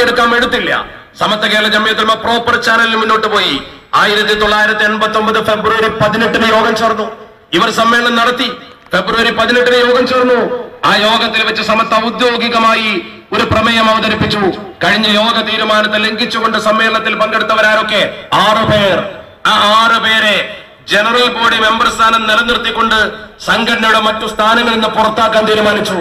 എടുക്കാൻ എടുത്തില്ല. സമത്വ കേരള ജമിയത്തുൽ ഉലമ പ്രോപ്പർ ചാനലിൽ മുന്നോട്ട് പോയി. 1989 ഫെബ്രുവരി 18 യോഗം ചേർന്നു. ഇവർ സമ്മേളനം നടത്തി. ഫെബ്രുവരി 18 യോഗം ചേർന്നു. ആ യോഗത്തിൽ വെച്ച് സമത്വ ഔദ്യോഗികമായി ഒരു പ്രമേയം അവതരിപ്പിച്ചു. കഴിഞ്ഞ യോഗ തീരുമാനത്തെ ലംഘിച്ചുകൊണ്ട് സമ്മേളനത്തിൽ പങ്കെടുത്തവരാരൊക്കെ? 6 പേർ. ആ 6 പേരെ ജനറൽ ബോഡി മെമ്പർ സ്ഥാനം നിലനിർത്തിക്കൊണ്ട് സംഘടനയുടെ മറ്റു സ്ഥാനങ്ങളിൽ നിന്ന് പുറത്താക്കാൻ തീരുമാനിച്ചു.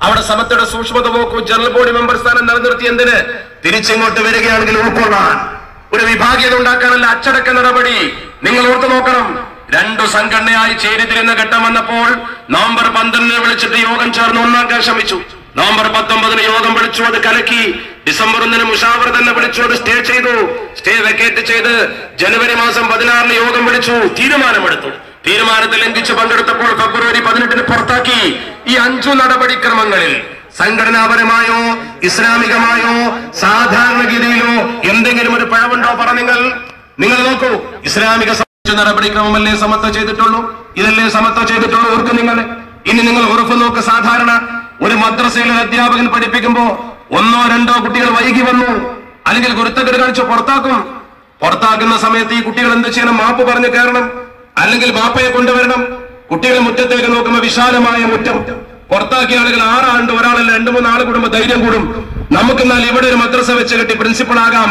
അവിടെ സമത്വയുടെ സൂക്ഷ്മത നോക്കൂ. ജനറൽ ബോഡി മെമ്പർ സ്ഥാനം നിലനിർത്തി എന്തിന്? തിരിച്ചിങ്ങോട്ട് വരികയാണെങ്കിൽ ഉൾക്കൊള്ളാൻ, ഒരു വിഭാഗീയത ഉണ്ടാക്കാനല്ല അച്ചടക്ക നടപടി. നിങ്ങൾ ഓർത്തു നോക്കണം. 2 സംഘടനയായി ചേരിതിരുന്ന ഘട്ടം വന്നപ്പോൾ നവംബർ 12 വിളിച്ചിട്ട് യോഗം ചേർന്ന് ഒന്നാക്കാൻ ശ്രമിച്ചു. നവംബർ 19 യോഗം വിളിച്ചു, അത് കലക്കി. ഡിസംബർ 1 മുഷാവറ തന്നെ വിളിച്ചു, അത് സ്റ്റേ ചെയ്തു. സ്റ്റേ വെക്കേറ്റ് ചെയ്ത് ജനുവരി മാസം 16 യോഗം വിളിച്ചു, തീരുമാനമെടുത്തു. തീരുമാനത്തിൽ ലംഘിച്ച് പങ്കെടുത്തപ്പോൾ ഫെബ്രുവരി 18 പുറത്താക്കി. ഈ 5 നടപടിക്രമങ്ങളിൽ സംഘടനാപരമായോ ഇസ്ലാമികമായോ സാധാരണഗതിയിലോ എന്തെങ്കിലും ഒരു പിഴവുണ്ടോ? പറ. നിങ്ങൾ നോക്കൂ. ഇസ്ലാമിക നടപടിക്രമമല്ലേ സമത്വം ചെയ്തിട്ടുള്ളൂ? ഇതല്ലേ സമത്വം ചെയ്തിട്ടുള്ളൂ? ഓർക്ക് നിങ്ങൾ. ഇനി നിങ്ങൾ ഉറപ്പ് നോക്ക്. സാധാരണ ഒരു മദ്രസയിൽ ഒരു അധ്യാപകൻ പഠിപ്പിക്കുമ്പോ 1 or 2 കുട്ടികൾ വൈകി വന്നു, അല്ലെങ്കിൽ ഗുരുത്തക്കേട് കാണിച്ച് പുറത്താക്കും. പുറത്താക്കുന്ന സമയത്ത് ഈ കുട്ടികൾ എന്ത് ചെയ്യണം? മാപ്പ് പറഞ്ഞ് കയറണം, അല്ലെങ്കിൽ ബാപ്പയെ കൊണ്ടുവരണം. കുട്ടികൾ മുറ്റത്തേക്ക് നോക്കുമ്പോൾ വിശാലമായ മുറ്റം. പുറത്താക്കിയ ആളുകൾ 6 ആണ്ട്, ഒരാളല്ല 2-3 ആൾ കൂടുമ്പോ ധൈര്യം കൂടും. നമുക്കെന്നാൽ ഇവിടെ ഒരു മദ്രസ വെച്ച് കെട്ടി പ്രിൻസിപ്പൾ ആകാം.